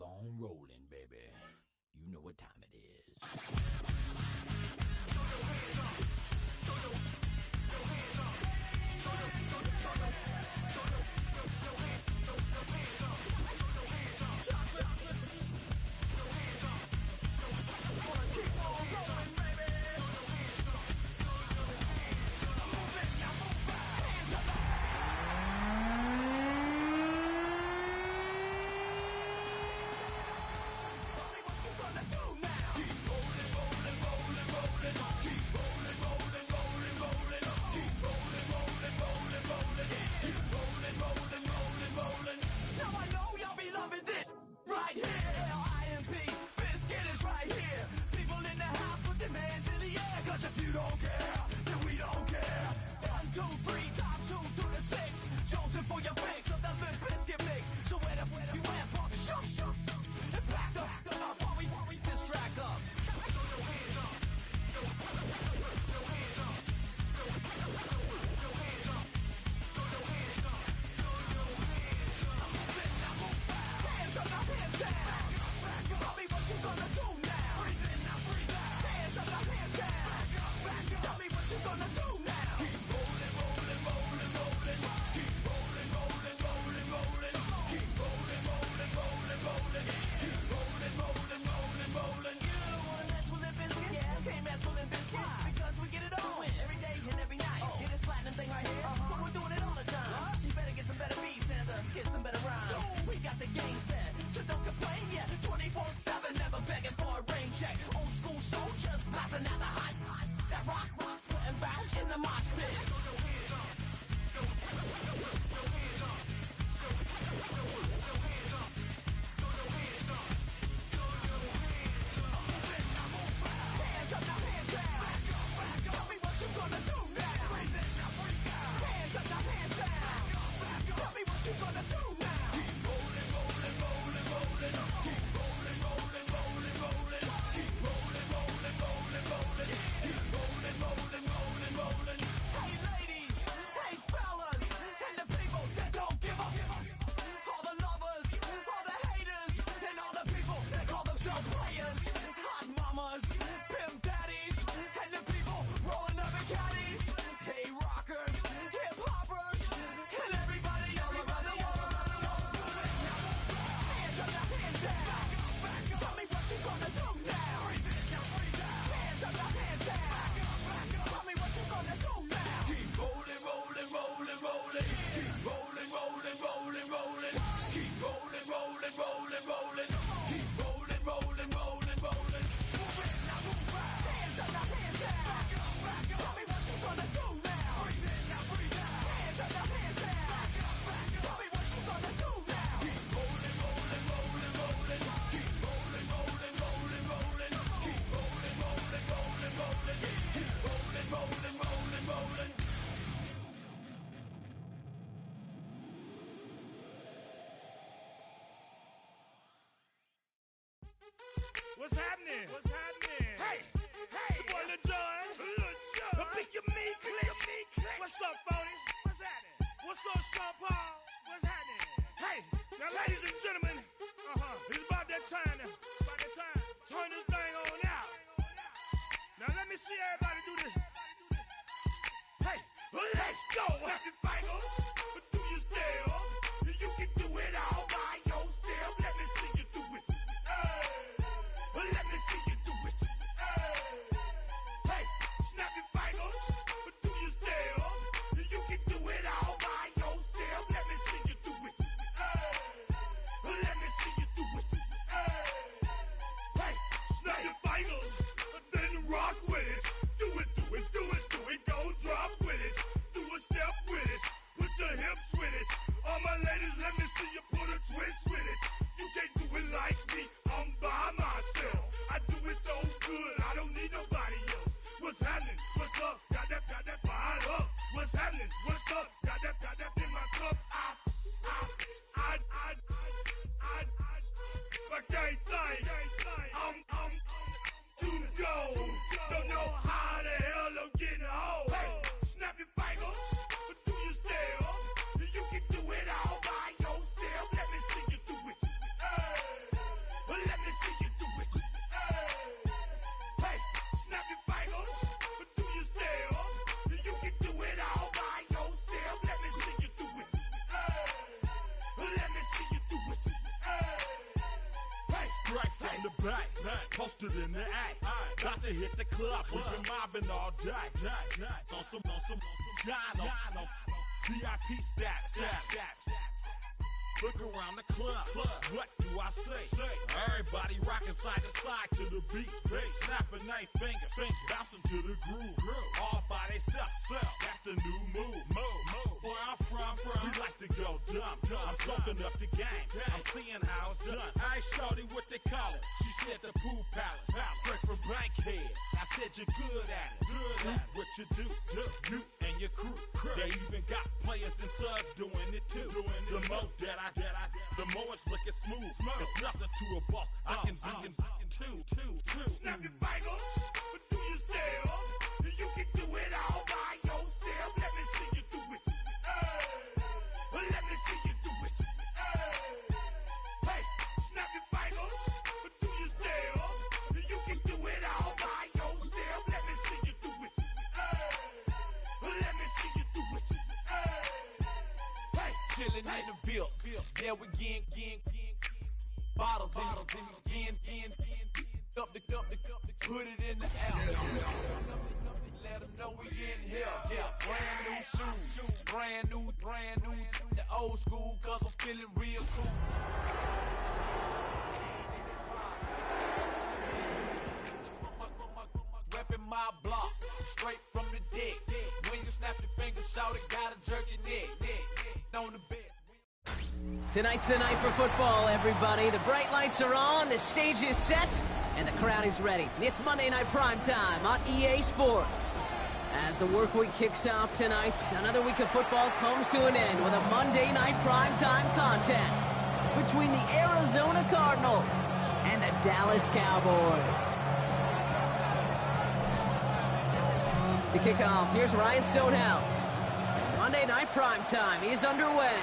keep on rolling, baby. You know what time it is. What's happening? What's happening? Hey, hey, it's your boy Lil Jon. Lil Jon. Pick your me, click. What's up, Phony? What's happening? What's up, Sean Paul? What's happening? Hey, now, ladies and gentlemen, it's about that time now. About that time. Turn this thing on out. Now let me see everybody do this. Hey, let's go. Snap your fingers, but do you still? You can do it all by yourself. Let me see you do it. Let me see you do it. Hey, snap your fingers, but do you still? You can do it all by yourself. Let me see you do it. Let me see you do it. Hey, snap your fingers, then rock with it. Do it, do it, do it, do it. Don't drop with it. Do a step with it. Put back, posted in the act. Got to hit the club, we've been mobbing all day. On some Dino, VIP stats. Look around the club, what do I say? Everybody rocking side to side to the beat. Snapping their fingers, bouncing to the groove. All by themselves, that's the new move. Where I'm from, we like to go dumb. I'm soaking up the game, I'm seeing how it's done. I shorty what they call it, she said the pool palace. Straight from Bankhead, I said you're good at it. Do what you do, you and your crew. They even got players and thugs doing it too. The more the more it's looking smooth. It's nothing to a boss. I can two. Snap your fingers, but do you still? You can do it all by yourself. Let me see you do it. Let me see you do it. Hey, snap your fingers, but do you still? You can do it all by yourself. Let me see you do it. Let me see you do it. Hey, Chillin' in the bill. Yeah, we again. Bottles in again. Up the put it in the air. Let them know we in here. Yeah, brand new shoes. Brand new. The old school, cause I'm feeling real cool. Reppin' my block, straight from the deck. When you snap your fingers, shout it, gotta jerk your neck. On the bed. Tonight's the night for football, everybody. The bright lights are on, the stage is set, and the crowd is ready. It's Monday Night Primetime on EA Sports. As the work week kicks off tonight, another week of football comes to an end with a Monday Night Primetime contest between the Arizona Cardinals and the Dallas Cowboys. To kick off, here's Ryan Stonehouse. Monday Night Primetime is underway.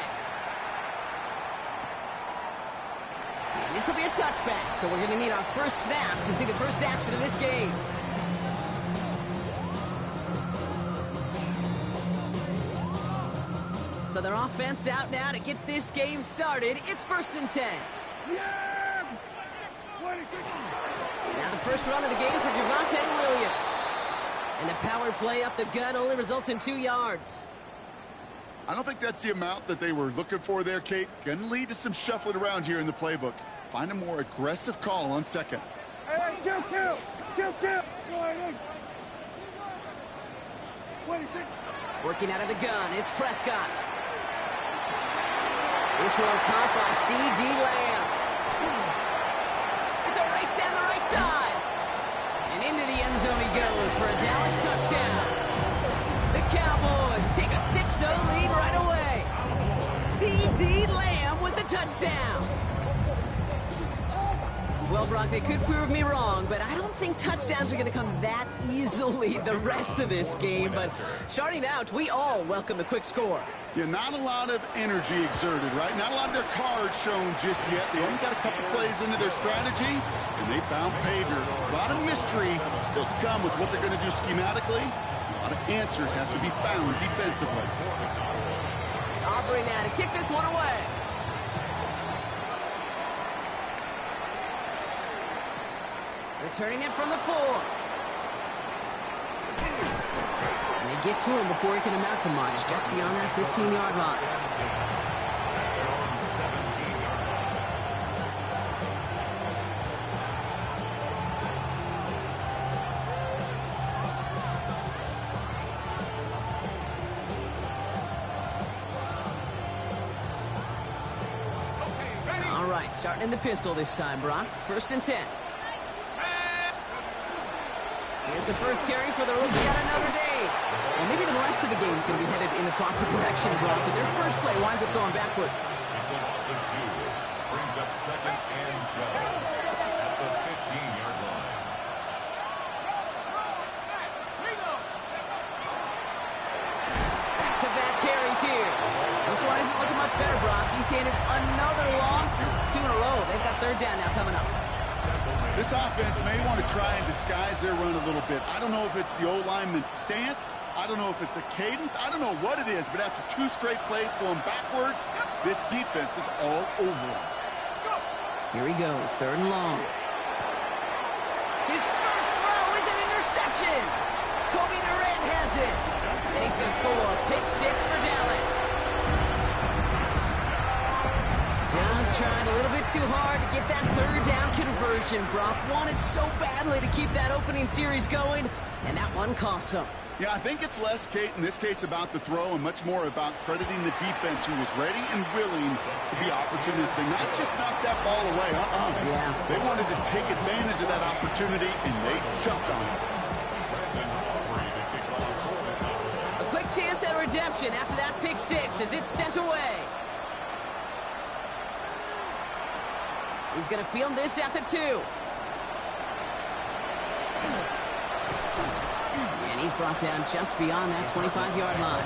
And this will be a touchback, so we're going to need our first snap to see the first action of this game. So their offense out now to get this game started. It's 1st and 10. Now the first run of the game for Javonte Williams. And the power play up the gut only results in 2 yards. I don't think that's the amount that they were looking for there, Kate. Going to lead to some shuffling around here in the playbook. Find a more aggressive call on second. hey, kill. Working out of the gun, it's Prescott. This one caught by C.D. Lamb. It's a race down the right side. And into the end zone he goes for a Dallas touchdown. The Cowboys take a 6-0 lead right away. C.D. Lamb with the touchdown. Well, Brock, they could prove me wrong, but I don't think touchdowns are going to come that easily the rest of this game. But starting out, we all welcome the quick score. Yeah, not a lot of energy exerted, right? Not a lot of their cards shown just yet. They only got a couple plays into their strategy, and they found pay dirt. A lot of mystery still to come with what they're going to do schematically. A lot of answers have to be found defensively. Aubrey now to kick this one away. Returning it from the 4. They get to him before he can amount to much, just beyond that 15-yard line. All right, starting in the pistol this time, Brock. 1st and 10. Here's the first carry for the rookie out of Notre Dame. Well, maybe the rest of the game is going to be headed in the proper direction, Brock, but their first play winds up going backwards. It's a loss of 2. Brings up 2nd and 12 at the 15-yard line. Back-to-back carries here. This one isn't looking much better, Brock. He's handed another loss. That's 2 in a row. They've got 3rd down now coming up. This offense may want to try and disguise their run a little bit. I don't know if it's the O-lineman's stance. I don't know if it's a cadence. I don't know what it is, but after 2 straight plays going backwards, this defense is all over them. Here he goes, 3rd and long. His first throw is an interception. Kobe Durant has it. And he's going to score a pick six for Dallas. Just trying a little bit too hard to get that third down conversion. Brock wanted so badly to keep that opening series going, and that one cost him. Yeah, I think it's less, Kate, in this case about the throw and much more about crediting the defense who was ready and willing to be opportunistic, not just knock that ball away. Yeah. They wanted to take advantage of that opportunity, and they jumped on it. A quick chance at redemption after that pick six as it's sent away. He's going to field this at the 2. And he's brought down just beyond that 25-yard line.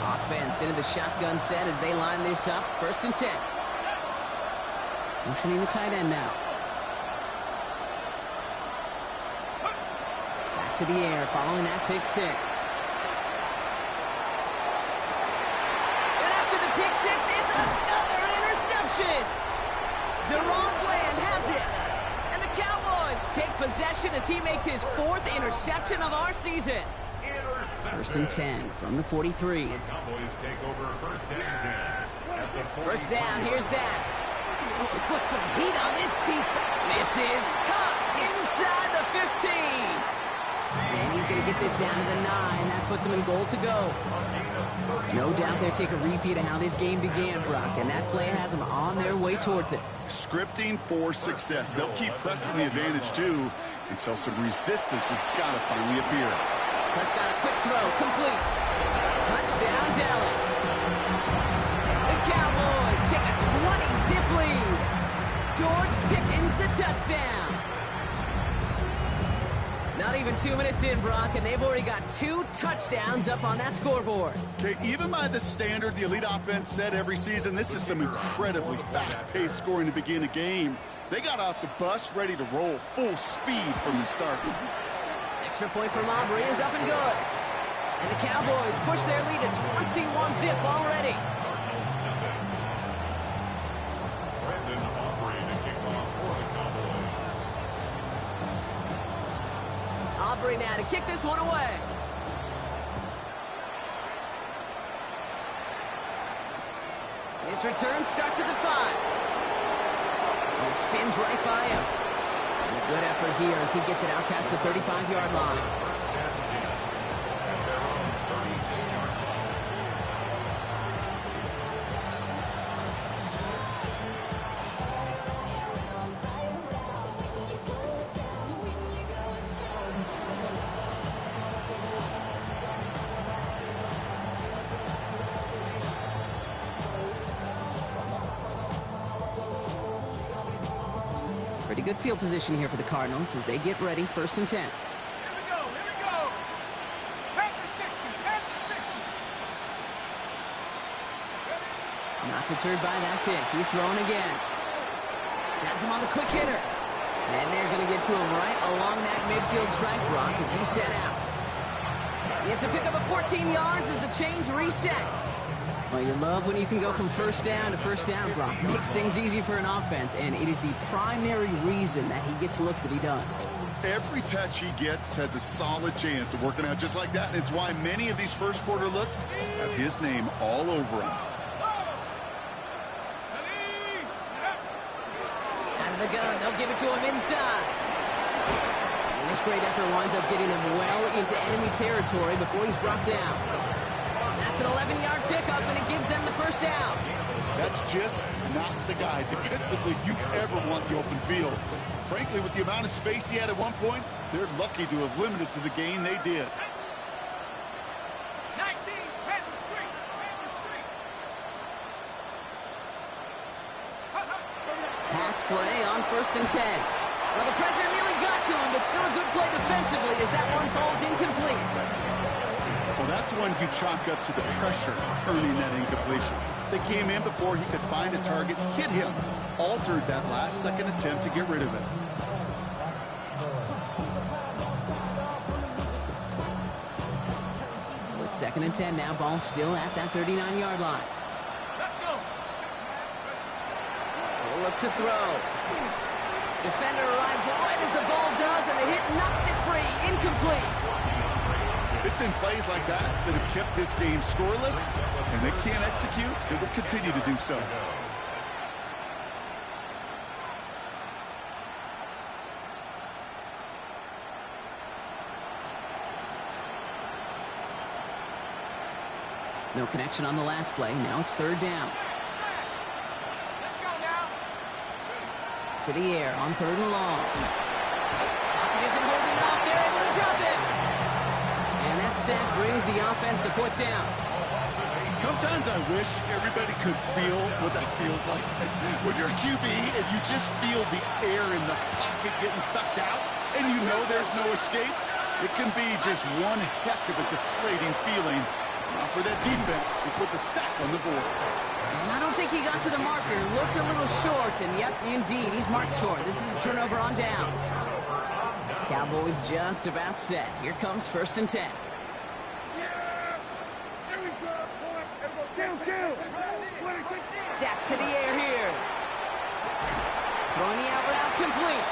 Offense into the shotgun set as they line this up. 1st and 10. Motioning the tight end now. To the air following that pick six. And after the pick six, it's another interception. Deron Bland has it. And the Cowboys take possession as he makes his 4th interception of our season. 1st and 10 from the 43. The Cowboys take over 1st and 10. At the 40. 1st down, here's Dak. Oh, he put some heat on this defense. This is caught inside the 15. And he's going to get this down to the 9. That puts him in goal to go. No doubt they'll take a repeat of how this game began, Brock, and that play has them on their way towards it. Scripting for success. They'll keep pressing the advantage, too, until some resistance has got to finally appear. Prescott, a quick throw, complete. Touchdown, Dallas. The Cowboys take a 20-zip lead. George Pickens, the touchdown. Not even 2 minutes in, Brock, and they've already got 2 touchdowns up on that scoreboard. Okay, even by the standard the elite offense set every season, this is some incredibly fast-paced scoring to begin a game. They got off the bus ready to roll full speed from the start. Extra point from Aubrey is up and good. And the Cowboys push their lead to 21-zip already. Aubrey now to kick this one away. His return starts at the 5. And he spins right by him. And a good effort here as he gets it out past the 35-yard line. Pretty good field position here for the Cardinals as they get ready. 1st and 10. Here we go. Back to 60. Not deterred by that pick. He's throwing again. Has him on the quick hitter. And they're going to get to him right along that midfield strike, Brock, as he's set out. He gets a pick up of 14 yards as the chains reset. Well, you love when you can go from 1st down to 1st down, Brock. Makes things easy for an offense, and it is the primary reason that he gets looks that he does. Every touch he gets has a solid chance of working out just like that, and it's why many of these first quarter looks have his name all over them. Out of the gun, they'll give it to him inside. And this great effort winds up getting him well into enemy territory before he's brought down. That's an 11-yard pickup, and it gives them the 1st down. That's just not the guy defensively you ever want the open field. Frankly, with the amount of space he had at one point, they're lucky to have limited to the gain they did. 19, Panther Street. Pass play on 1st and 10. Well, the pressure nearly got to him, but still a good play defensively as that one falls incomplete. Well, that's one you chalk up to the pressure earning that incompletion. They came in before he could find a target, hit him, altered that last-second attempt to get rid of it. 2nd and 10 now. Ball still at that 39-yard line. Let's go. He'll look to throw. Defender arrives right as the ball does, and the hit knocks it free. Incomplete. It's been plays like that that have kept this game scoreless, and they can't execute. It will continue to do so. No connection on the last play. Now it's 3rd down. Let's go now. To the air on 3rd and long. Pocket isn't holding up. They're able to drop it. And that sack brings the offense to 4th down. Sometimes I wish everybody could feel what that feels like. When you're a QB and you just feel the air in the pocket getting sucked out and you know there's no escape, it can be just one heck of a deflating feeling. For that defense, who puts a sack on the board. And I don't think he got to the marker. Looked a little short, and yep, indeed, he's marked short. This is a turnover on downs. Cowboys just about set. Here comes 1st and 10. Yeah. There we go. Kill. Dak to the air here. Throwing the out route complete.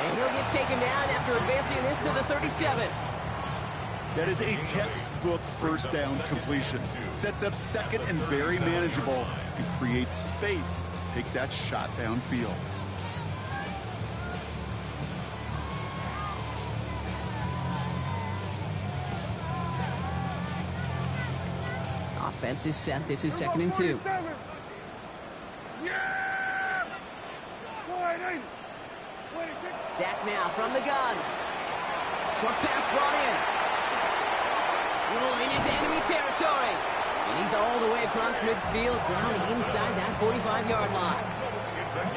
And he'll get taken down after advancing this to the 37. That is a textbook 1st down completion. Sets up 2nd and very manageable and creates space to take that shot downfield. Offense is set. This is 2nd and 2. Yeah. Dak now from the gun. Short pass brought in. Rolling into enemy territory. And he's all the way across midfield, down inside that 45-yard line.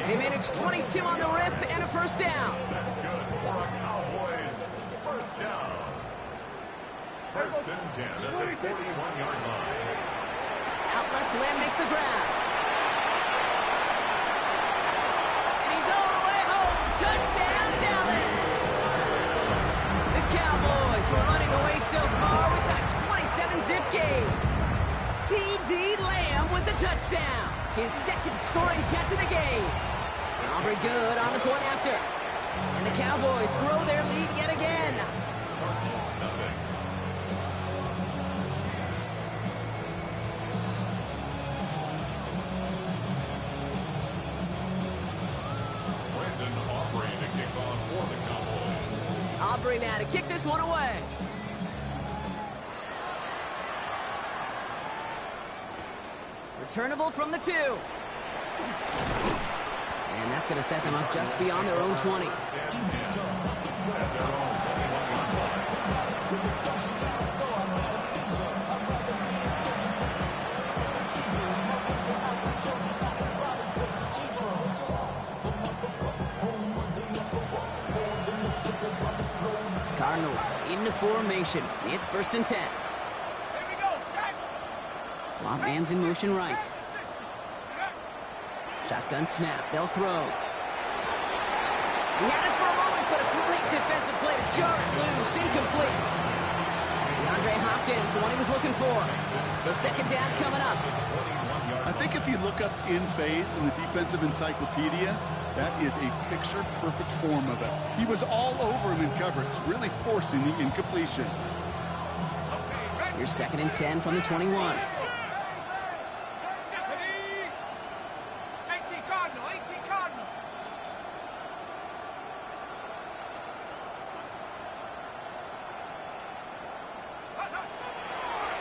They managed 22 on the rip and a 1st down. That's good for a Cowboys 1st down. 1st and 10 at the 41-yard line. Out left, Lamb makes the grab. And he's all the way home. Touchdown, Dallas. The Cowboys were running away so far. We've got a 27-zip game. C.D. Lamb with the touchdown. His 2nd scoring catch of the game. Aubrey good on the point after. And the Cowboys grow their lead yet again. Cardinals nothing. Brandon Aubrey to kick off for the Cowboys. Aubrey now to kick this one away. Returnable from the 2. And that's going to set them up just beyond their own 20. Cardinals into formation. It's 1st and 10. Slot man's in motion right. Shotgun snap. They'll throw. He had it for a moment, but a great defensive play to jar it loose. Incomplete. DeAndre Hopkins, the one he was looking for. So 2nd down coming up. I think if you look up in phase in the defensive encyclopedia, that is a picture-perfect form of it. He was all over him in coverage, really forcing the incompletion. Here's 2nd and 10 from the 21.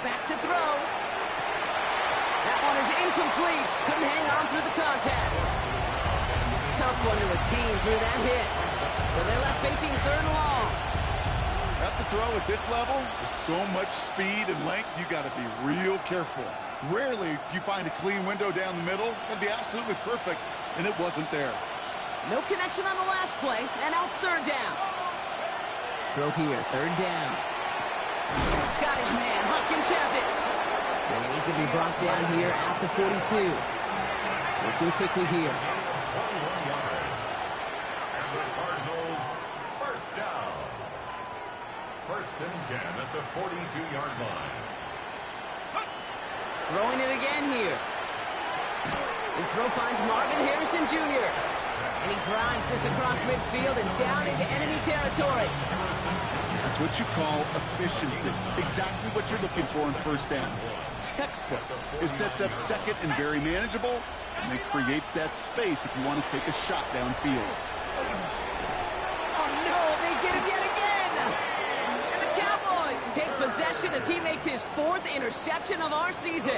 Back to throw. That one is incomplete. Couldn't hang on through the contact. Tough one to retain through that hit. So they're left facing 3rd and long. That's a throw at this level. With so much speed and length, you got to be real careful. Rarely do you find a clean window down the middle. That'd be absolutely perfect, and it wasn't there. No connection on the last play, and now it's 3rd down. Throw here, 3rd down. Got his man. Hopkins has it. And he's going to be brought down here at the 42. Working quickly here. 21 yards. And the Cardinals 1st down. 1st and 10 at the 42-yard line. Throwing it again here. His throw finds Marvin Harrison Jr. And he drives this across midfield and down into enemy territory. That's what you call efficiency. Exactly what you're looking for in first down. Textbook. It sets up second and very manageable, and it creates that space if you want to take a shot downfield. Oh no, they get him yet again! And the Cowboys take possession as he makes his 4th interception of our season.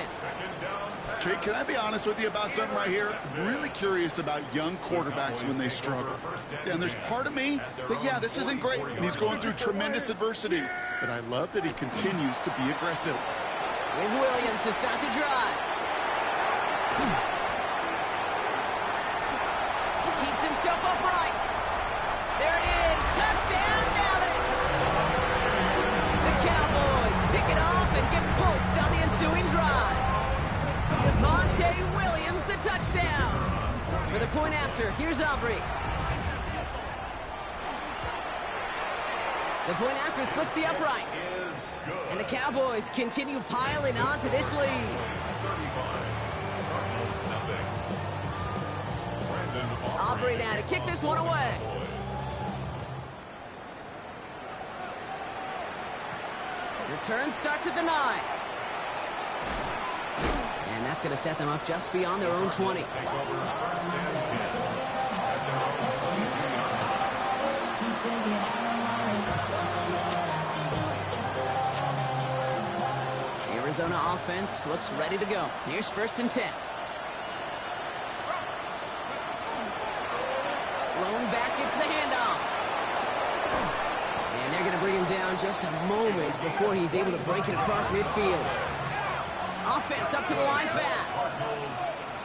Okay, can I be honest with you about something right here? I'm really curious about young quarterbacks when they struggle. And there's part of me that, yeah, this isn't great, and he's going through tremendous adversity. But I love that he continues to be aggressive. Here's Williams to start the drive. He keeps himself upright. There it is. Touchdown, Dallas. The Cowboys pick it off and get points on the ensuing drive. Javonte Williams, the touchdown. For the point after, here's Aubrey. The point after splits the uprights. And the Cowboys continue piling on to this lead. Aubrey now to kick this one away. Return starts at the 9. And that's going to set them up just beyond their own 20. Arizona offense looks ready to go. Here's 1st and 10. Lone back gets the handoff. And they're going to bring him down just a moment before he's able to break it across midfield. Offense up to the line fast.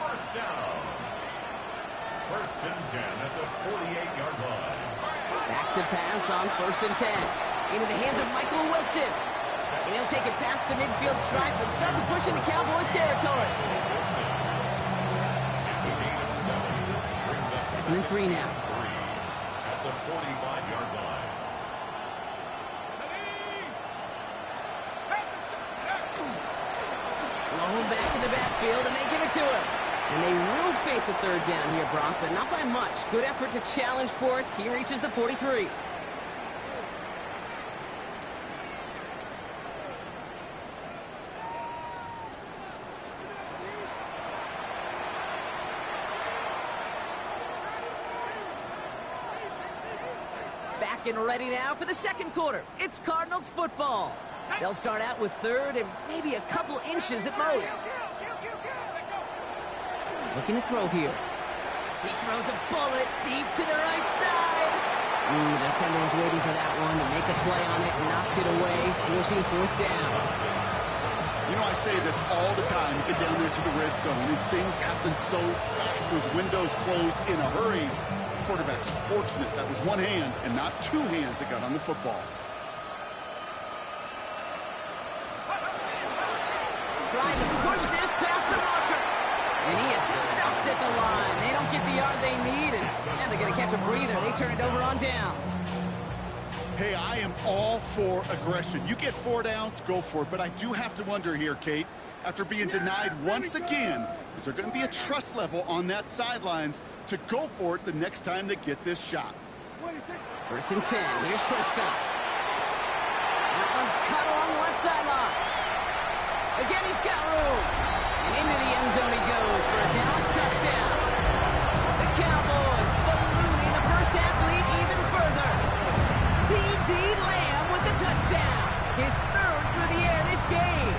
First down. 1st and 10 at the 48-yard line. Back to pass on 1st and 10. Into the hands of Michael Wilson. And he'll take it past the midfield stripe and start to push into Cowboys territory. It's a gain of 7. Brings us 2nd and 3 now. At the 45-yard line. Lone back in the backfield, and they give it to him. And they will face a 3rd down here, Brock, but not by much. Good effort to challenge for it. He reaches the 43. Back and ready now for the 2nd quarter. It's Cardinals football. They'll start out with 3rd and maybe a couple inches at most. Looking to throw here. He throws a bullet deep to the right side. The defender was waiting for that one to make a play on it and knocked it away, forcing 4th down. You know, I say this all the time. You get down there to the red zone, and things happen so fast. Those windows close in a hurry. The quarterback's fortunate that was one hand and not 2 hands that got on the football. Trying to push this past the marker. And he is stuffed at the line. They don't get the yard they need, and they're going to catch a breather. They turn it over on downs. Hey, I am all for aggression. You get 4 downs, go for it. But I do have to wonder here, Kate, after being denied once again, is there going to be a trust level on that sidelines to go for it the next time they get this shot? 1st and 10. Here's Prescott. That one's cut along the left sideline. Again, he's got room. And into the end zone he goes for a Dallas touchdown. The Cowboys ballooning the first half lead even further. C.D. Lamb with the touchdown. His 3rd through the air this game.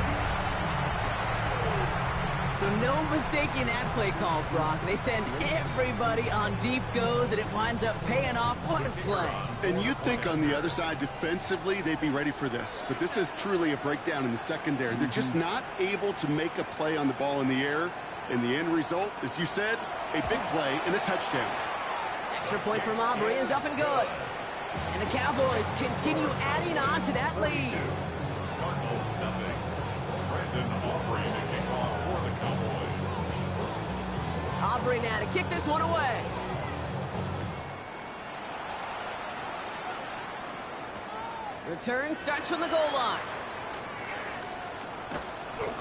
So no mistaking that play call, Brock. They send everybody on deep goes, and it winds up paying off. What a play. And you'd think on the other side, defensively, they'd be ready for this. But this is truly a breakdown in the secondary. They're just not able to make a play on the ball in the air. And the end result, as you said, a big play and a touchdown. Extra point from Aubrey is up and good. And the Cowboys continue adding on to that lead. Cardinals nothing. Brandon Aubrey to kick off for the Cowboys. Aubrey now to kick this one away. Return starts from the goal line.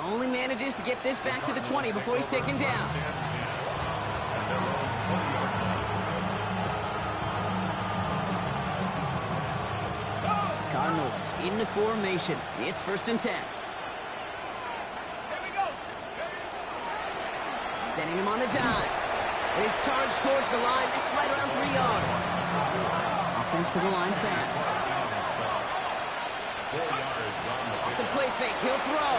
Only manages to get this back to the 20 before he's taken down. Cardinals into formation. It's 1st and 10. Sending him on the dive. His charge towards the line. That's right around 3 yards. Offense to the line fast. Off the play fake. He'll throw.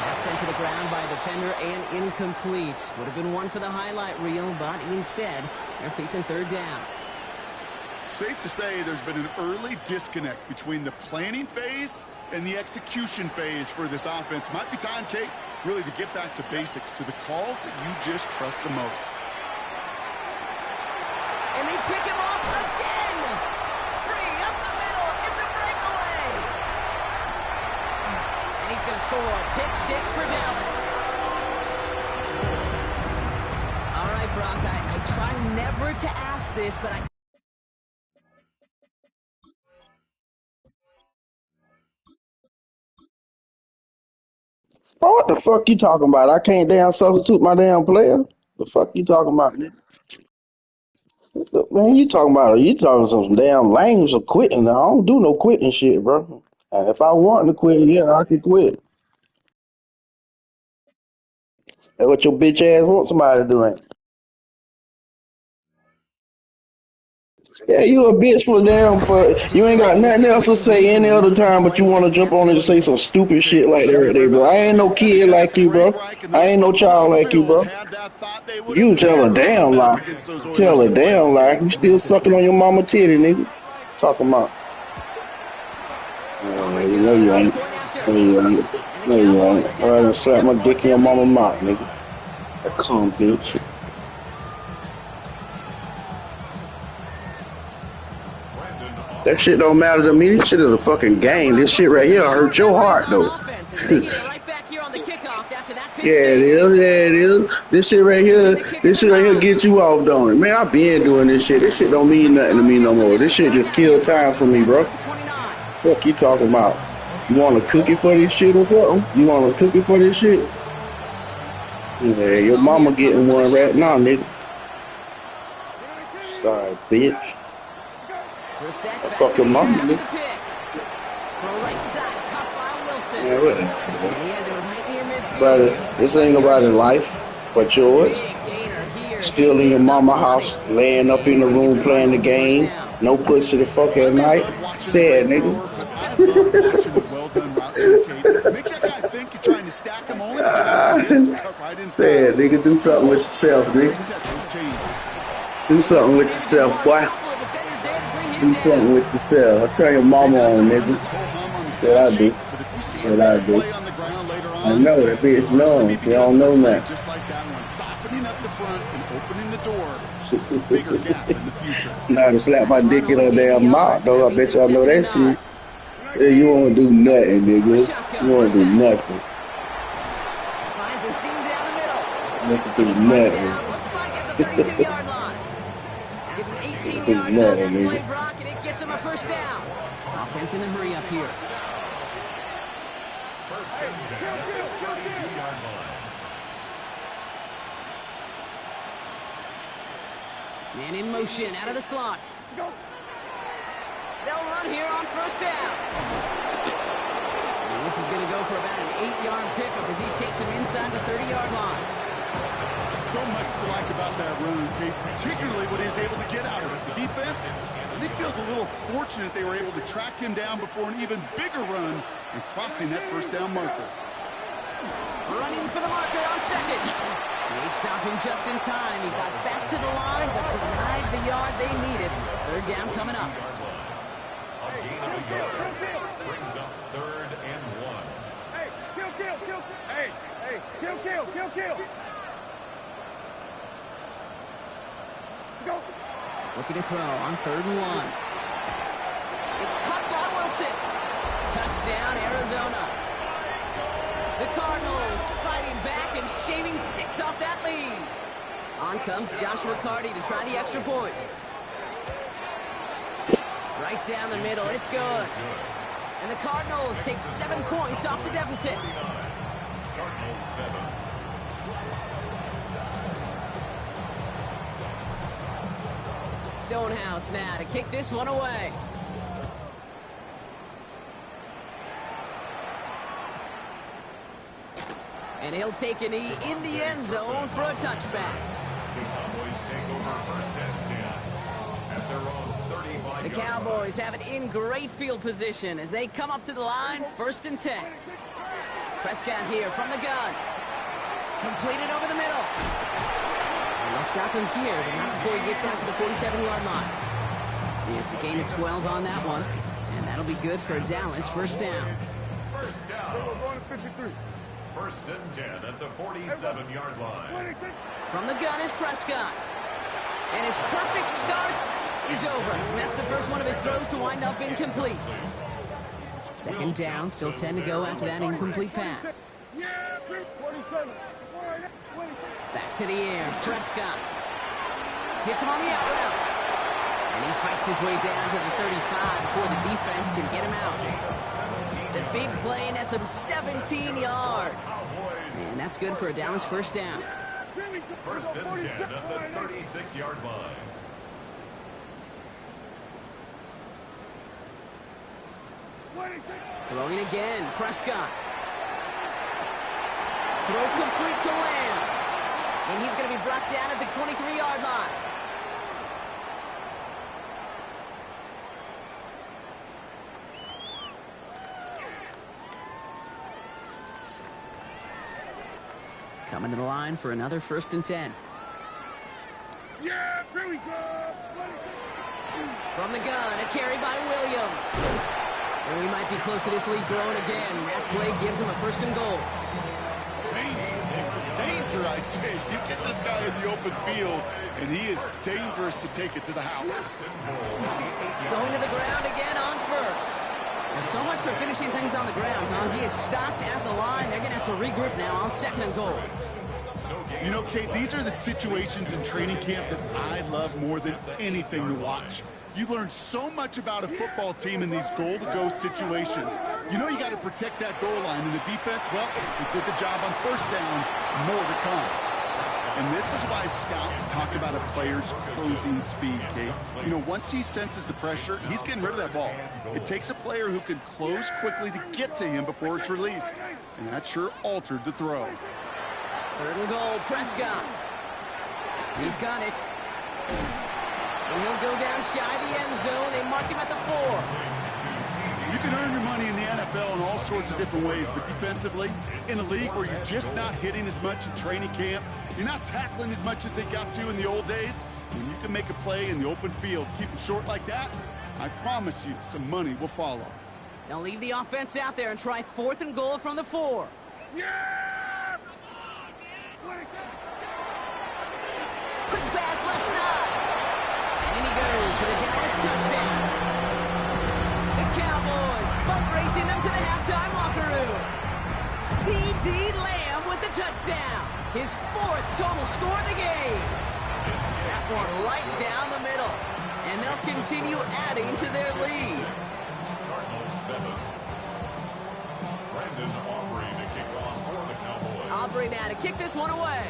That's sent to the ground by a defender and incomplete. Would have been one for the highlight reel, but instead, they're facing 3rd down. Safe to say there's been an early disconnect between the planning phase and the execution phase for this offense. Might be time, Kate, really to get back to basics, to the calls that you just trust the most. And they pick him off again! Free up the middle, it's a breakaway! And he's going to score. Pick 6 for Dallas. All right, Brock, I try never to ask this, but I... Bro, what the fuck you talking about? I can't damn substitute my damn player. The fuck you talking about, nigga? Man, you talking about? You talking some damn lames of quitting? I don't do no quitting shit, bro. And if I want to quit, yeah, I can quit. That's what your bitch ass want somebody to do, ain't it? Yeah, you a bitch for damn for you ain't got nothing else to say any other time, but you want to jump on it and say some stupid shit like that right there, bro. I ain't no kid like you, bro. I ain't no child like you, bro. You tell a damn lie. Tell a damn lie. You still sucking on your mama titty, nigga. Talking about. You know you ain't. No, you ain't. No, you ain't. I'm gonna slap my dick in your mama mouth, nigga. That cum bitch. That shit don't matter to me. This shit is a fucking game. This shit right here hurt your heart, though. Yeah, it is. Yeah, it is. This shit right here get you off, don't it? Man, I been doing this shit. This shit don't mean nothing to me no more. This shit just kill time for me, bro. Fuck you talking about? You want a cookie for this shit or something? You want a cookie for this shit? Yeah, your mama getting one right now, nigga. Sorry, bitch. I fuck your mama, nigga. Yeah, whatever. Brother, this ain't nobody's life but yours. Still in your mama house, laying up in the room playing the game. No pussy to fuck at night. Sad, nigga. Sad, nigga. Do something with yourself, nigga. Do something with yourself, boy. Do something with yourself. I'll turn your mama on, nigga. That's what I do. That's what I do. I know that bitch knows. You don't know that. Just like that one, softening up the front and opening the door. Bigger gap in the future. Now to slap my dick in her damn mouth, though. I bet y'all know that shit. Yeah, you won't do nothing, nigga. You won't do nothing. Finds a seam down the middle. You won't do nothing. Looks like at the 32-yard line. Gets 18 yards on that play, Brock, and it gets him a 1st down. Offense in the hurry up here. 1st and 10 at the 32-yard line. Man in motion, out of the slot. They'll run here on 1st down. And this is going to go for about an 8-yard pickup as he takes him inside the 30-yard line. So much to like about that run, Kate, particularly what he's able to get out of it. The defense, I think, feels a little fortunate they were able to track him down before an even bigger run and crossing that 1st down marker. Running for the marker on 2nd. They stop him just in time. He got back to the line, but denied the yard they needed. 3rd down coming up. A gain of a yard brings up 3rd and 1. Hey, kill. Hey, kill. Go. Looking to throw on 3rd and 1. It's caught by Wilson. Touchdown, Arizona. The Cardinals fighting back and shaving 6 off that lead. On comes Joshua Carty to try the extra point. Right down the middle, it's good. And the Cardinals take 7 points off the deficit. Cardinals 7. Stonehouse now to kick this one away. And he'll take a knee in the end zone for a touchback. The Cowboys take over 1st and 10 at their own 35 The Cowboys have it in great field position as they come up to the line, 1st and 10. Prescott here from the gun. Completed over the middle. And they'll stop him here, but not before he gets out to the 47-yard line. Yeah, it's a gain of 12 on that one, and that'll be good for Dallas, 1st down. 1st down. 1st and 10 at the 47-yard line. From the gun is Prescott. And his perfect start is over. That's the first one of his throws to wind up incomplete. 2nd down, still 10 to go after that incomplete pass. Back to the air, Prescott. Hits him on the out route. And he fights his way down to the 35 before the defense can get him out. The big play nets him 17 yards. And that's good for a Dallas 1st down. 1st and 10 at the 36-yard line. Throwing again, Prescott. Throw complete to Lamb. And he's going to be brought down at the 23-yard line. Coming to the line for another 1st and 10. Yeah, here we go. From the gun, a carry by Williams. And we might be close to this lead growing again. That play gives him a 1st and goal. Danger, I say. You get this guy in the open field, and he is dangerous to take it to the house. Going to the ground again on 1st. There's so much for finishing things on the ground, huh? He is stopped at the line. They're going to have to regroup now on 2nd and goal. You know, Kate, these are the situations in training camp that I love more than anything to watch. You learn so much about a football team in these goal-to-go situations. You know you got to protect that goal line, and the defense, well, they did the job on 1st down, more to come. And this is why scouts talk about a player's closing speed, Kate. You know, once he senses the pressure, he's getting rid of that ball. It takes a player who can close quickly to get to him before it's released. And that sure altered the throw. 3rd and goal, Prescott. He's got it. And he'll go down shy of the end zone. They mark him at the 4. You can earn your money in the NFL in all sorts of different ways, but defensively, in a league where you're just not hitting as much in training camp, you're not tackling as much as they got to in the old days, when you can make a play in the open field, keep them short like that, I promise you some money will follow. They'll leave the offense out there and try 4th and goal from the 4. Yeah! Quick pass left side. And in he goes for the Dallas touchdown. The Cowboys boat racing them to the halftime locker room. C.D. Lamb with the touchdown. His 4th total score of the game. That one right down the middle. And they'll continue adding to their lead. Cardinals 7. Brandon Aubrey to kick off for the Cowboys. Aubrey now to kick this one away.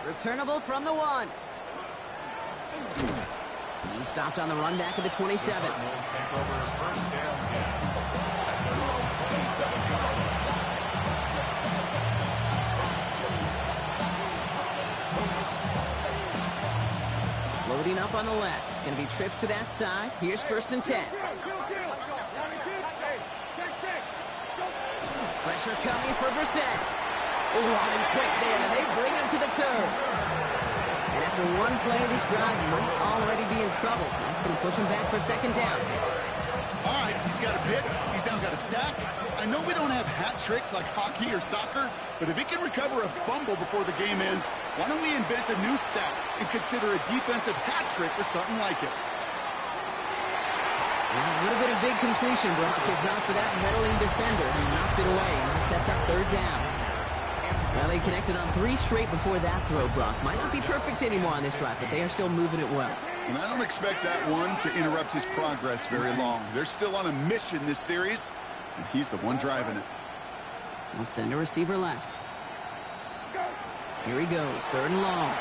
Returnable from the 1. He stopped on the run back at the 27. Cardinals take over 1st and 10 at their own 27-yard line. Loading up on the left. It's going to be trips to that side. Here's 1st and 10. Pressure coming for Brissett. Oh, on him quick there, and they bring him to the turn. And after one play, this drive might already be in trouble. That's going to push him back for 2nd down. All right, he's got a pick. He's now got a sack. I know we don't have hat tricks like hockey or soccer, but if he can recover a fumble before the game ends, why don't we invent a new stat and consider a defensive hat trick or something like it? Well, a little bit of big completion, Brock, if not for that meddling defender who knocked it away. That sets up 3rd down. Well, they connected on 3 straight before that throw, Brock. Might not be perfect anymore on this drive, but they are still moving it well. And I don't expect that one to interrupt his progress very long. They're still on a mission this series, and he's the one driving it. He'll send a receiver left. Here he goes, 3rd and long.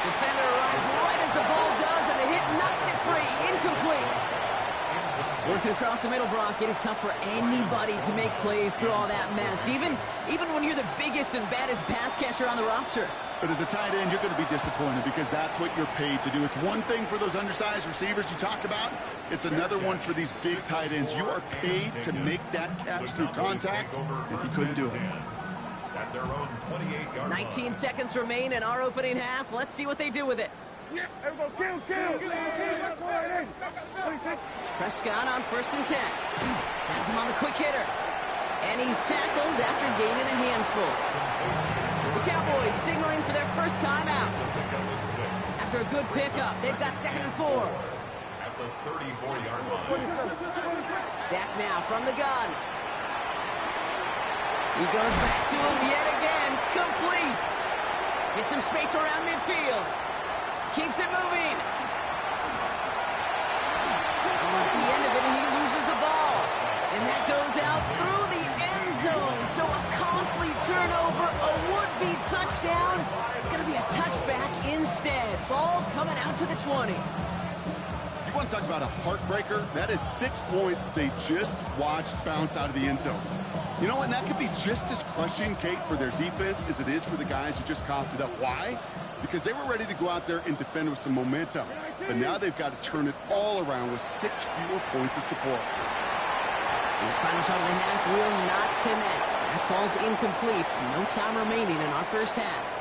Defender arrives right as the ball does, and the hit knocks it free. Incomplete. Working across the middle, Brock, it is tough for anybody to make plays through all that mess, even when you're the biggest and baddest pass catcher on the roster. But as a tight end, you're going to be disappointed because that's what you're paid to do. It's one thing for those undersized receivers you talk about. It's another one for these big tight ends. You are paid to make that catch through contact, and he couldn't do it. 19 seconds remain in our opening half. Let's see what they do with it. Prescott on 1st and 10. Has him on the quick hitter. And he's tackled after gaining a handful. The Cowboys signaling for their first time out. After a good pickup, they've got 2nd and 4. At the 34-yard line. Dak now from the gun. He goes back to him yet again. Complete. Gets some space around midfield. Keeps it moving. At the end of it, and he loses the ball. And that goes out through the end zone. So a costly turnover, a would-be touchdown. Going to be a touchback instead. Ball coming out to the 20. You want to talk about a heartbreaker? That is 6 points they just watched bounce out of the end zone. You know, and that could be just as crushing, Kate, for their defense as it is for the guys who just coughed it up. Why? Because they were ready to go out there and defend with some momentum. But now they've got to turn it all around with 6 fewer points of support. This final shot of the half will not connect. That falls incomplete. No time remaining in our first half.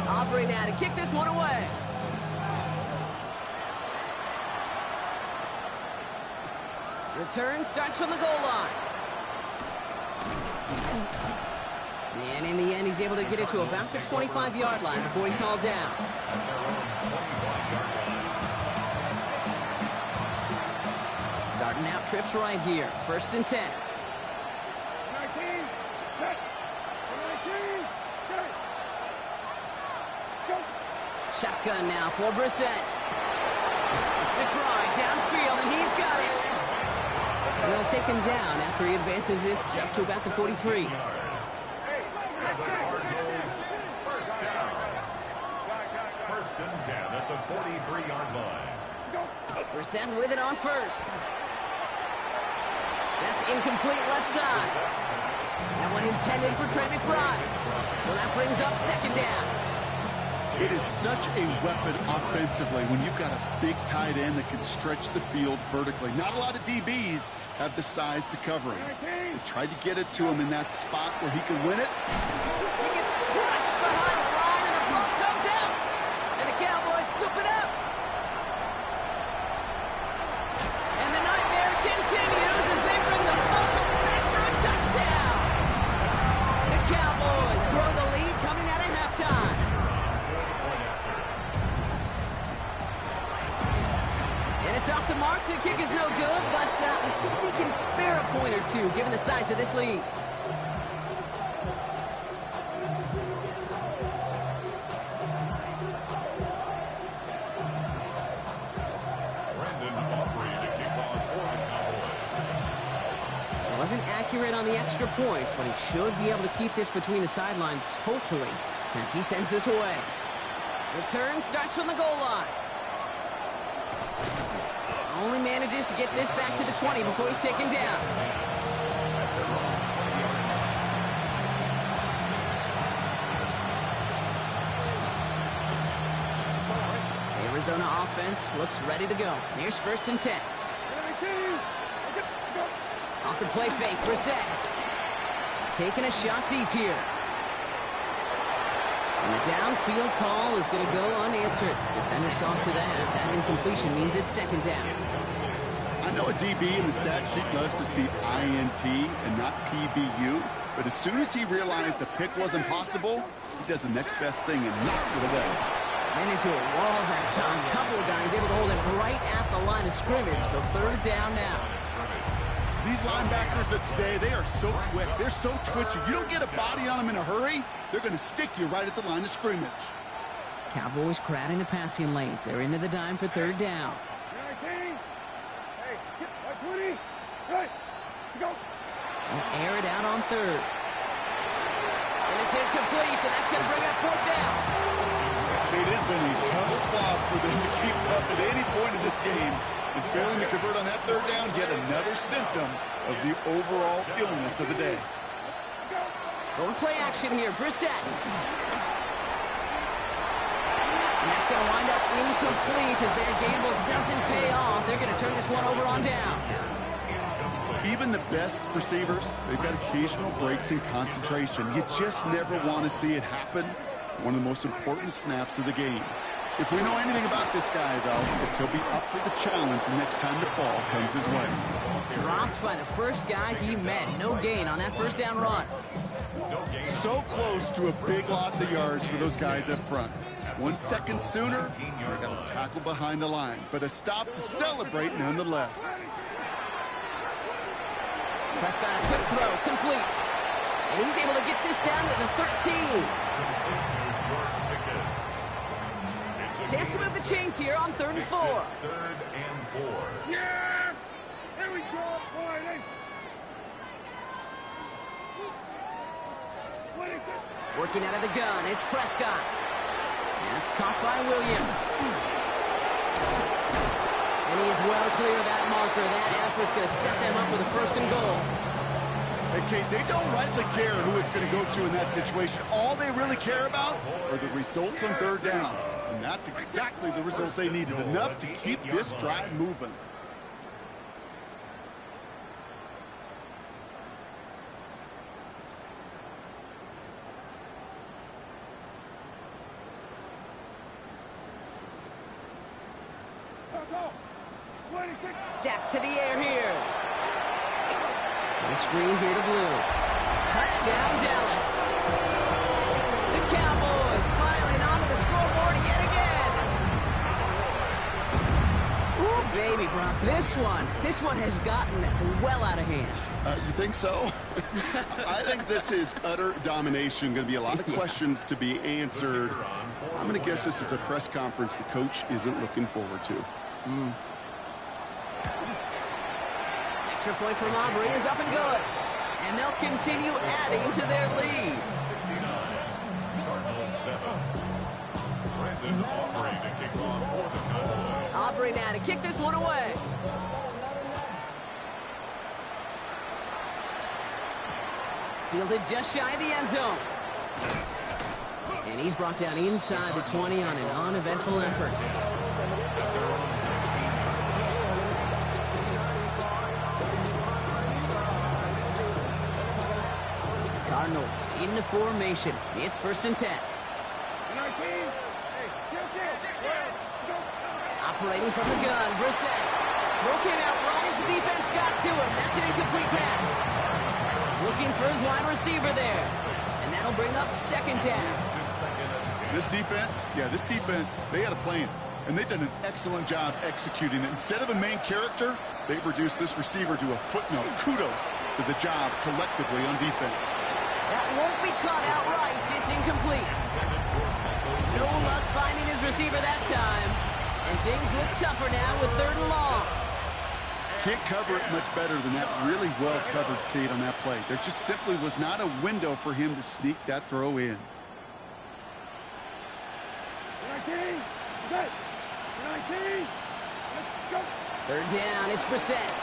Aubrey now to kick this one away. Return starts from the goal line. And in the end, he's able to get it to about the 25-yard line before he's hauled down. Starting out trips right here. 1st and 10. Shotgun now for Brissett. It's McBride downfield, and he's got it. And they'll take him down after he advances this up to about the 43. First down. 1st and 10 at the 43-yard line. Brissett with it on 1st. That's incomplete left side. That one intended for Trey McBride. So that brings up 2nd down. It is such a weapon offensively when you've got a big tight end that can stretch the field vertically. Not a lot of DBs have the size to cover him. They tried to get it to him in that spot where he can win it. He gets crushed behind the line, and the ball comes out. And the Cowboys scoop it up. And the nightmare continues as they bring the fumble back for a touchdown. The Cowboys grow the lead coming out of halftime. It's off the mark. The kick is no good, but I think they can spare a point or two given the size of this lead. Wasn't accurate on the extra point, but he should be able to keep this between the sidelines, hopefully, as he sends this away. Return starts from the goal line. Only manages to get this back to the 20 before he's taken down. Arizona offense looks ready to go. Here's 1st and 10. Off the play fake, Brissett. Taking a shot deep here. And the downfield call is going to go unanswered. Defender saw to that. That incompletion means it's 2nd down. I know a DB in the stat sheet loves to see INT and not PBU, but as soon as he realized a pick wasn't possible, he does the next best thing and knocks it away. Ran into a wall that time. A couple of guys able to hold it right at the line of scrimmage. So third down now. These linebackers of today, they are so quick. They're so twitchy. You don't get a body on them in a hurry, they're going to stick you right at the line of scrimmage. Cowboys crowding the passing lanes. They're into the dime for third down. 19. Hey, 20. Right. Go. They'll air it out on third. And it's incomplete, and that's going to bring up fourth down. It has been a tough slog for them to keep up at any point in this game. And failing to convert on that third down, yet another symptom of the overall illness of the day. Going play action here, Brissett. And that's going to wind up incomplete as their gamble doesn't pay off. They're going to turn this one over on downs. Even the best receivers, they've got occasional breaks in concentration. You just never want to see it happen. One of the most important snaps of the game. If we know anything about this guy, though, it's he'll be up for the challenge the next time the ball comes his way. Dropped by the first guy he met. No gain on that first down run. So close to a big loss of yards for those guys up front. 1 second sooner, they're going to tackle behind the line. But a stop to celebrate nonetheless. Prescott, a quick throw, complete. And he's able to get this down to the 13. Chance to move the chains here on 3rd and 4. 3rd and 4. Yeah! Here we go, boy. Working out of the gun, it's Prescott. That's caught by Williams. And he is well clear of that marker. That effort's going to set them up with a 1st and goal. Hey, Kate, they don't rightly care who it's going to go to in that situation. All they really care about are the results on 3rd down. And that's exactly the results they needed. Enough to keep this drive moving. Dak to the air here. And screen here to Blue. Touchdown, Dallas. The Cowboys piling onto the scoreboard yet again. Ooh, baby, Brock. This one has gotten well out of hand. You think so? I think this is utter domination. Going to be a lot of questions to be answered. I'm going to guess this is a press conference the coach isn't looking forward to. Extra point from Aubrey is up and good. And they'll continue adding to their lead. 69. Cardinals 7. Brandon Aubrey to kick off for the Cowboys. Aubrey now to kick this one away. Fielded just shy of the end zone. And he's brought down inside the 20 on an uneventful effort. Cardinals into formation. It's 1st and 10. Operating from the gun, Brissett. Throw came out right as the defense got to him. That's an incomplete pass. Looking for his wide receiver there. And that'll bring up 2nd down. This defense, they had a plan. And they've done an excellent job executing it. Instead of a main character, they've reduced this receiver to a footnote. Kudos to the job collectively on defense. That won't be caught outright. It's incomplete. No luck finding his receiver that time. And things look tougher now with 3rd and long. Can't cover it much better than that really well-covered Kate on that play. There just simply was not a window for him to sneak that throw in. 19. 19. Let's go. 3rd down, it's Brissett.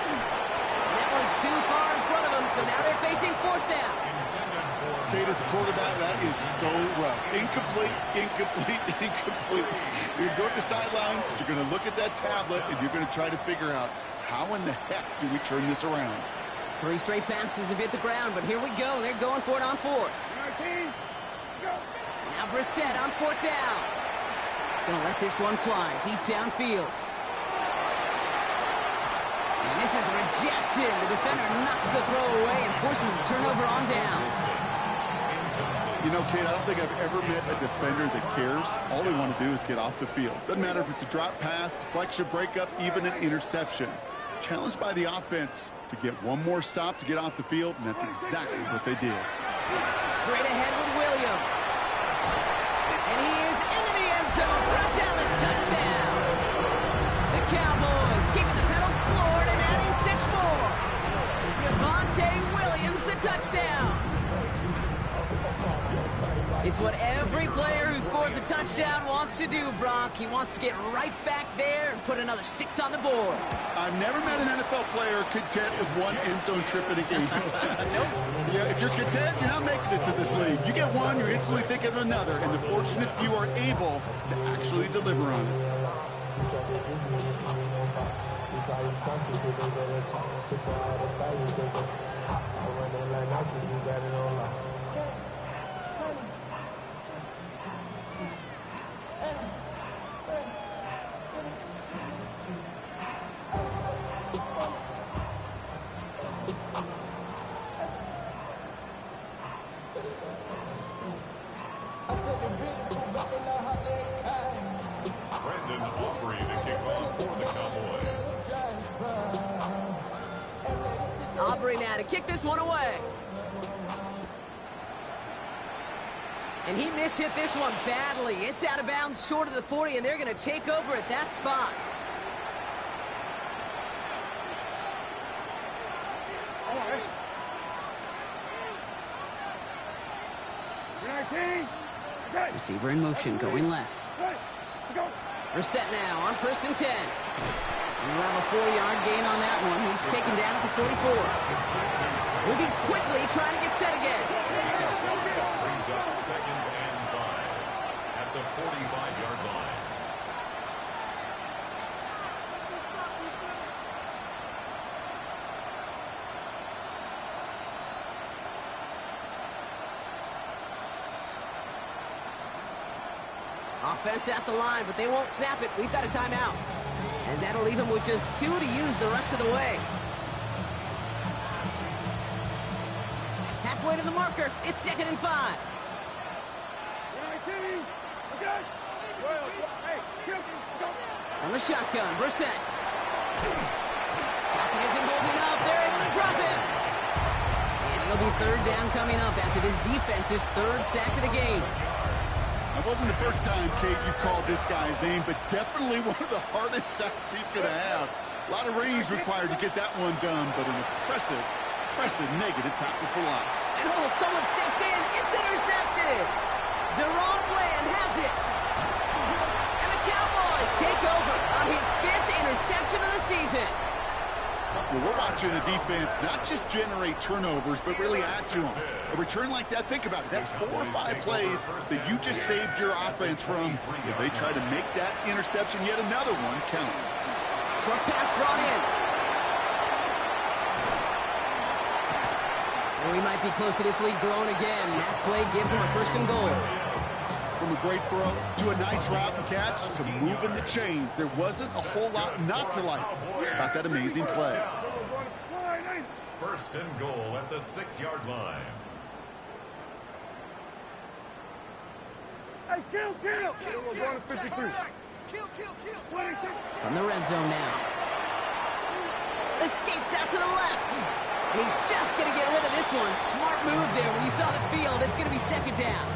And that one's too far in front of him, so now they're facing 4th down. Kate, as a quarterback, that is so rough. Incomplete. You're going to go to the sidelines, you're going to look at that tablet, and you're going to try to figure out how in the heck do we turn this around. 3 straight passes have hit the ground, but here we go. They're going for it on 4th. 19. Go. Now Brissett on 4th down. Gonna let this one fly deep downfield. And this is rejected. The defender knocks the throw away and forces a turnover on downs. You know, Kate, I don't think I've ever met a defender that cares. All they want to do is get off the field. Doesn't matter if it's a drop pass, deflection, breakup, even an interception. Challenged by the offense to get one more stop to get off the field, and that's exactly what they did. Straight ahead with Williams. And he is into the end zone for a Dallas touchdown. The Cowboys keeping the pedal floored and adding 6 more. Javonte Williams, the touchdown. It's what every player who scores a touchdown wants to do, Brock. He wants to get right back there and put another 6 on the board. I've never met an NFL player content with one end zone trip in a game. Nope. Yeah, if you're content, you're not making it to this league. You get one, you're instantly thinking of another, and the fortunate few are able to actually deliver on it. Aubrey now to kick this one away. And he mishit this one badly. It's out of bounds short of the 40, and they're going to take over at that spot. Receiver in motion, going left. We're set now on 1st and 10. And we'll have a 4-yard gain on that one. He's taken down at the 44. Moving quickly, trying to get set again. Brings up 2nd and 5 at the 45-yard line. Offense at the line, but they won't snap it. We've got a timeout. As that'll leave him with just 2 to use the rest of the way. Halfway to the marker. It's 2nd and 5. On the shotgun, Brissett. Pocket isn't holding up. They're able to drop him. And it'll be 3rd down coming up after this defense's 3rd sack of the game. It wasn't the first time, Kate, you've called this guy's name, but definitely one of the hardest sacks he's going to have. A lot of range required to get that one done, but an impressive negative tackle for loss. And someone stepped in. It's intercepted. Deron Bland has it. And the Cowboys take over on his 5th interception of the season. Well, we're watching a defense not just generate turnovers, but really add to them. A return like that, think about it. That's 4 or 5 plays that you just saved your offense from as they try to make that interception, yet another one, count. Short pass brought in. And we might be close to this lead growing again. That play gives him a 1st and goal. From a great throw to a nice route and catch to moving the chains, there wasn't a whole lot not to like about that amazing play. 1st and goal at the 6-yard line. Hey, kill! Going to 53. Kill. From the red zone now. Escapes out to the left. And he's just going to get rid of this one. Smart move there. When you saw the field, it's going to be 2nd down.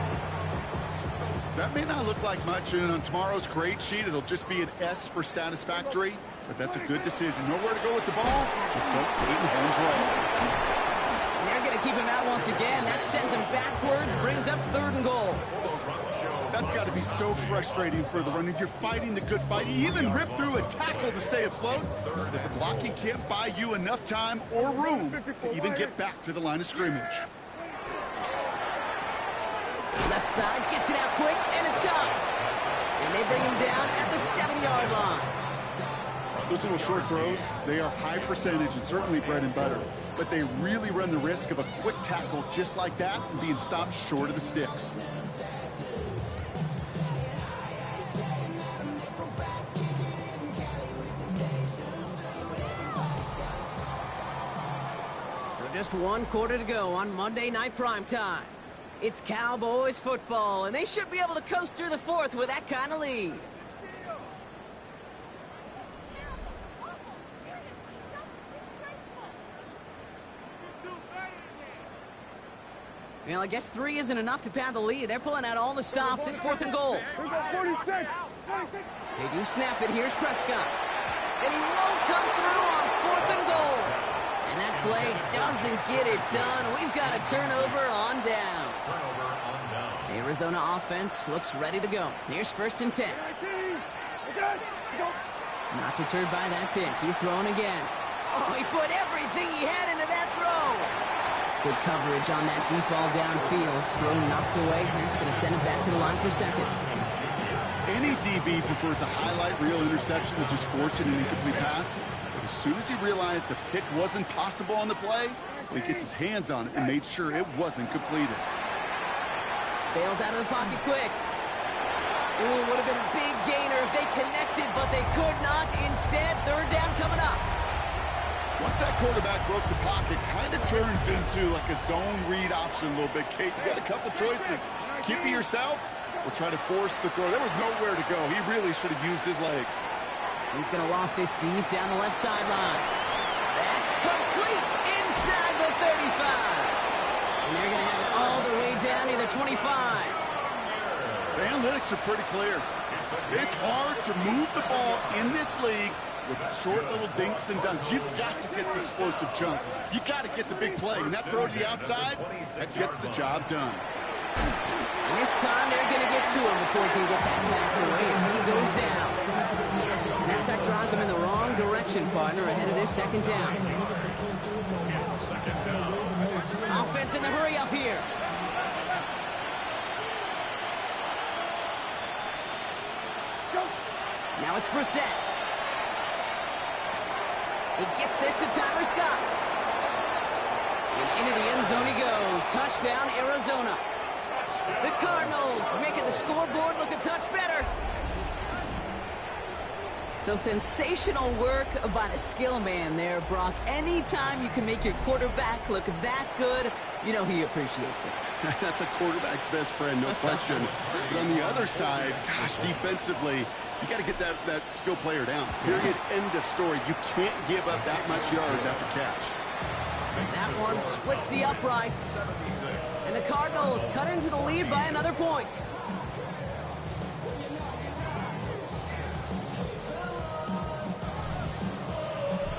That may not look like much, and on tomorrow's grade sheet, it'll just be an S for satisfactory, but that's a good decision. Nowhere to go with the ball, but don't get in harm's way. They're going to keep him out once again. That sends him backwards, brings up 3rd and goal. That's got to be so frustrating for the runner. You're fighting the good fight. You even rip through a tackle to stay afloat, but the blocking can't buy you enough time or room to even get back to the line of scrimmage. Left side, gets it out quick, and it's caught. And they bring him down at the 7-yard line. Those little short throws, they are high percentage and certainly bread and butter. But they really run the risk of a quick tackle just like that and being stopped short of the sticks. So just 1 quarter to go on Monday Night Primetime. It's Cowboys football, and they should be able to coast through the fourth with that kind of lead. Well, I guess 3 isn't enough to pad the lead. They're pulling out all the stops. It's 4th and goal. They do snap it. Here's Prescott. And he won't come through on 4th and goal. And that play doesn't get it done. We've got a turnover on down. The Arizona offense looks ready to go. Here's 1st and 10. Not deterred by that pick. He's throwing again. Oh, he put everything he had into that throw. Good coverage on that deep ball downfield. Throw knocked away. That's going to send it back to the line for 2nd. Any DB prefers a highlight reel interception that just forced an incomplete pass. But as soon as he realized a pick wasn't possible on the play, he gets his hands on it and made sure it wasn't completed. Bails out of the pocket quick. Ooh, would have been a big gainer if they connected, but they could not. Instead, 3rd down coming up. Once that quarterback broke the pocket, kind of turns into like a zone read option a little bit. Kate, you got a couple choices. Keep it yourself or try to force the throw. There was nowhere to go. He really should have used his legs. He's going to loft this deep down the left sideline. That's complete inside the 35. And they're going to have it all the way down to the 25. The analytics are pretty clear. It's hard to move the ball in this league with short little dinks and dunks. You've got to get the explosive jump. You got to get the big play. And that throw to the outside, that gets the job done. And this time they're going to get to him before he can get that pass away as he goes down. And that sack draws him in the wrong direction, partner, ahead of their 2nd down. Offense in the hurry up here. Now it's Brissett. He gets this to Tyler Scott. And into the end zone he goes. Touchdown, Arizona. The Cardinals making the scoreboard look a touch better. So sensational work by the skill man there, Brock. Anytime you can make your quarterback look that good, you know he appreciates it. That's a quarterback's best friend, no question. But on the other side, gosh, defensively, you got to get that skill player down. Period. End of story. You can't give up that much yards after catch. That one splits the uprights. And the Cardinals cut into the lead by another point.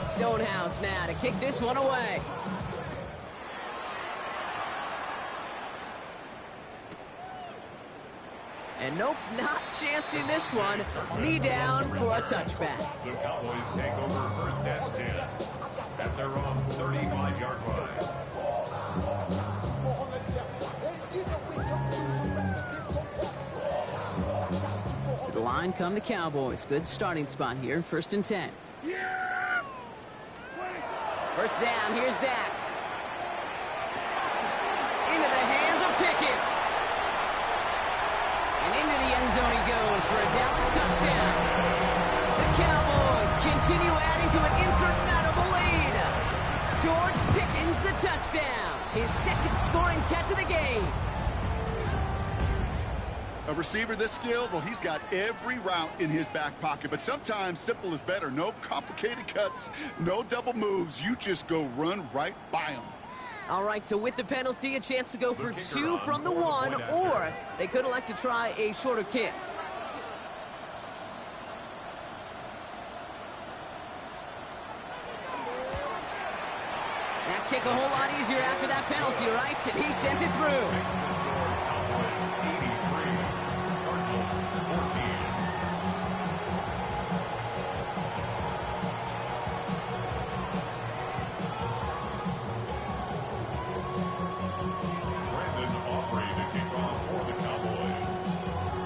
Stonehouse now to kick this one away. And nope, not chancing this one. Knee down for a touchback. The Cowboys take over 1st and 10 at their own 35-yard line. To the line come the Cowboys. Good starting spot here. 1st and 10. 1st down. Here's Dak. Into the hands of Pickett. And into the end zone he goes for a Dallas touchdown. The Cowboys continue adding to an insurmountable lead. George Pickens the touchdown. His 2nd scoring catch of the game. A receiver this skilled, well, he's got every route in his back pocket. But sometimes simple is better. No complicated cuts, no double moves. You just go run right by him. All right, so with the penalty, a chance to go for 2 from the 1, or they could elect to try a shorter kick. That kick a whole lot easier after that penalty, right? And he sends it through.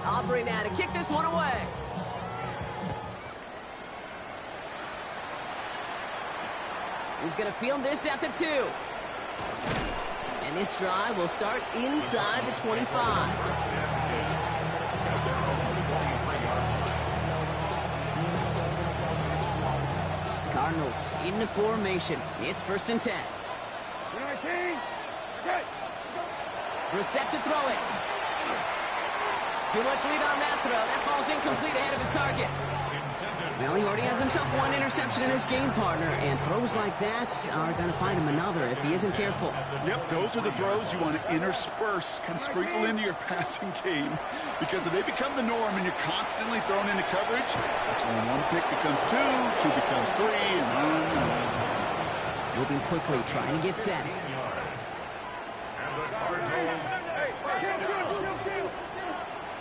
Aubrey now to kick this one away. He's going to field this at the 2. And this drive will start inside the 25. Cardinals into formation. It's 1st and 10. Brissett to throw it. Too much lead on that throw. That falls incomplete ahead of his target. Well, he already has himself one interception in his game, partner, and throws like that are going to find him another if he isn't careful. Yep, those are the throws you want to intersperse, kind of sprinkle into your passing game, because if they become the norm and you're constantly thrown into coverage, that's when one pick becomes two becomes three, and on and on. Moving quickly, trying to get set. And the Cardinals first down.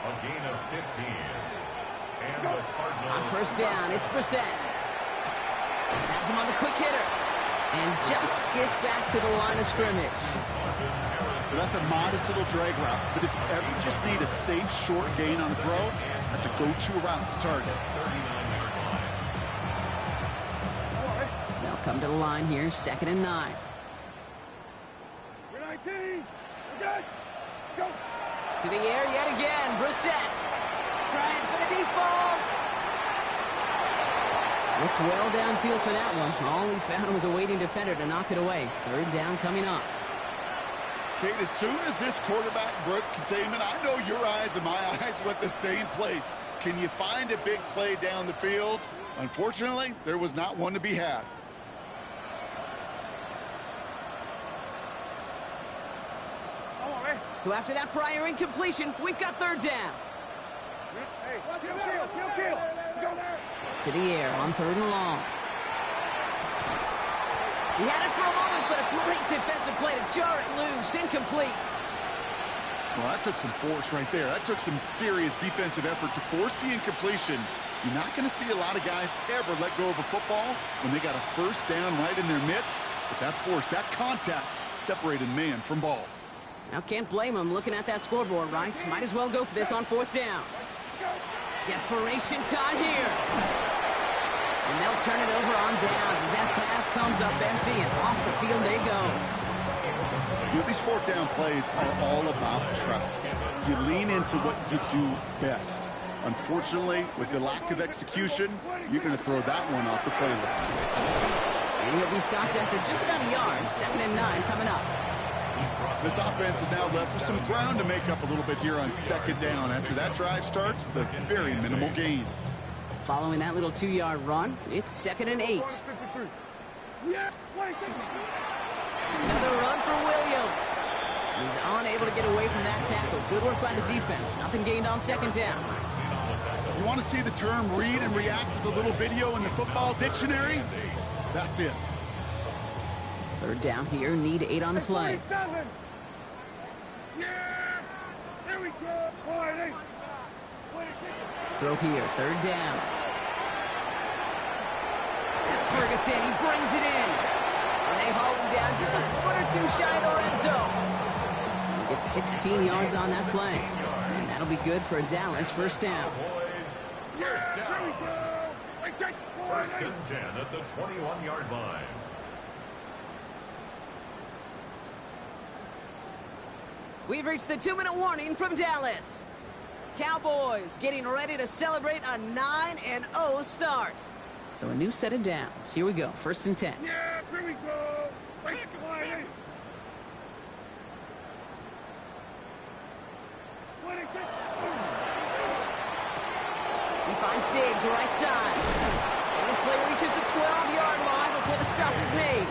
A gain of 15. And the Cardinals On first down, it's Brissett. Has him on the quick hitter. And just gets back to the line of scrimmage. So that's a modest little drag route, but if you ever just need a safe, short gain on a throw, that's a go-to route to target. They'll come to the line here, 2nd and 9. We're 19. Okay. Go. To the air yet again, Brissett. Trying for the deep ball. Looked well downfield for that one. All he found was a waiting defender to knock it away. 3rd down coming up. Kate, as soon as this quarterback broke containment, I know your eyes and my eyes went the same place. Can you find a big play down the field? Unfortunately, there was not one to be had. So after that prior incompletion, we've got 3rd down. Hey, kill. Go. To the air on 3rd and long. He had it for a moment, but a great defensive play to jar it loose. Incomplete. Well, that took some force right there. That took some serious defensive effort to force the incompletion. You're not going to see a lot of guys ever let go of a football when they got a first down right in their midst. But that force, that contact, separated man from ball. Now can't blame him looking at that scoreboard, right? Might as well go for this on 4th down. Desperation time here. And they'll turn it over on downs as that pass comes up empty and off the field they go. You know, these 4th down plays are all about trust. You lean into what you do best. Unfortunately, with the lack of execution, you're going to throw that one off the playlist. And he'll be stopped after just about a yard. 2nd and 9 coming up. This offense is now left with some ground to make up a little bit here on 2nd down. After that drive starts, the very minimal gain. Following that little 2-yard run, it's 2nd and 8. Another run for Williams. He's unable to get away from that tackle. Good work by the defense. Nothing gained on 2nd down. You want to see the term read and react to the little video in the football dictionary? That's it. 3rd down here, need 8 on the play. Yeah! There we go! Throw here, 3rd down. That's Ferguson, he brings it in. And they haul him down just a foot or 2 shy of the red zone. He gets 16 yards on that play. And that'll be good for a Dallas 1st down. First down. 1st and 10 at the 21-yard line. We've reached the 2-minute warning from Dallas. Cowboys getting ready to celebrate a 9-0 start. So a new set of downs. Here we go, 1st and 10. Yeah, here we go. He finds Diggs right side. And this play reaches the 12-yard line before the stop is made.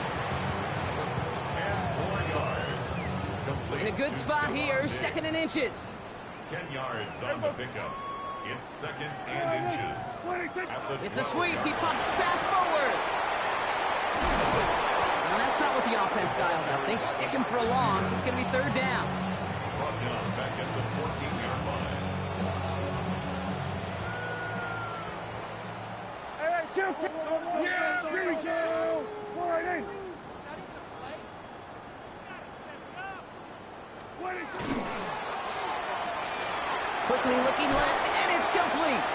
10 more yards. Complete. In a good spot here, 2nd and inches. 10 yards on the pickup. It's 2nd and inches. It's a sweep. He pops the pass forward. Now that's not what the offense dialed up. They stick him for a loss. It's going to be 3rd down. Brought down back at the 14-yard line. Yeah, here we go. Quickly looking left, and it's complete.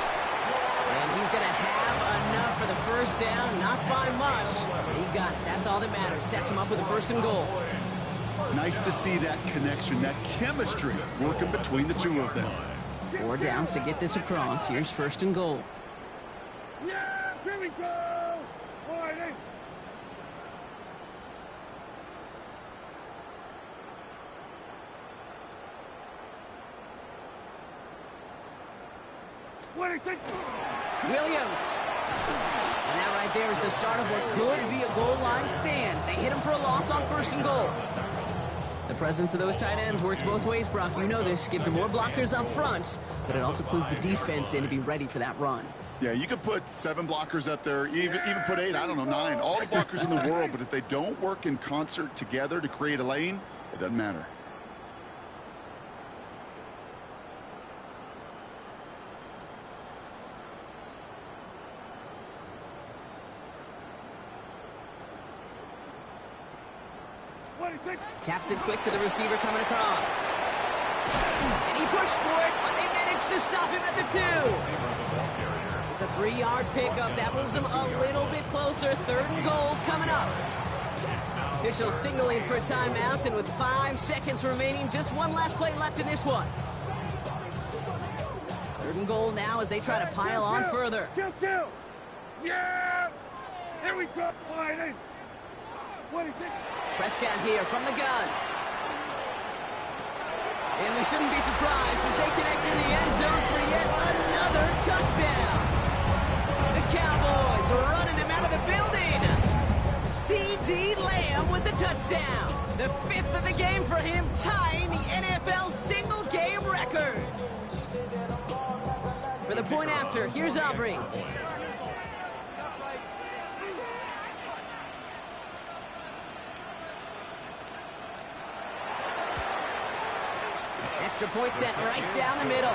And he's going to have enough for the 1st down. Not by much, but he got it. That's all that matters. Sets him up with a 1st and goal. Nice to see that connection, that chemistry working between the two of them. 4 downs to get this across. Here's 1st and goal. Yeah, here we go. Williams. And that right there is the start of what could be a goal line stand. They hit him for a loss on 1st and goal. The presence of those tight ends works both ways, Brock. You know this. Gives them more blockers up front, but it also clues the defense in to be ready for that run. Yeah, you could put 7 blockers up there, even put 8, I don't know, 9. All the blockers in the world, but if they don't work in concert together to create a lane, it doesn't matter. Taps it quick to the receiver coming across. And he pushed for it, but they managed to stop him at the 2. It's a 3-yard pickup. That moves him a little bit closer. 3rd and goal coming up. Officials signaling for a timeout, and with 5 seconds remaining, just one last play left in this one. 3rd and goal now as they try to pile on further. Kill. Yeah! Here we go, Biden. Prescott here from the gun. And we shouldn't be surprised as they connect in the end zone for yet another touchdown. The Cowboys are running them out of the building. C.D. Lamb with the touchdown. The 5th of the game for him, tying the NFL single-game record. For the point after, here's Aubrey. Extra point set right down the middle.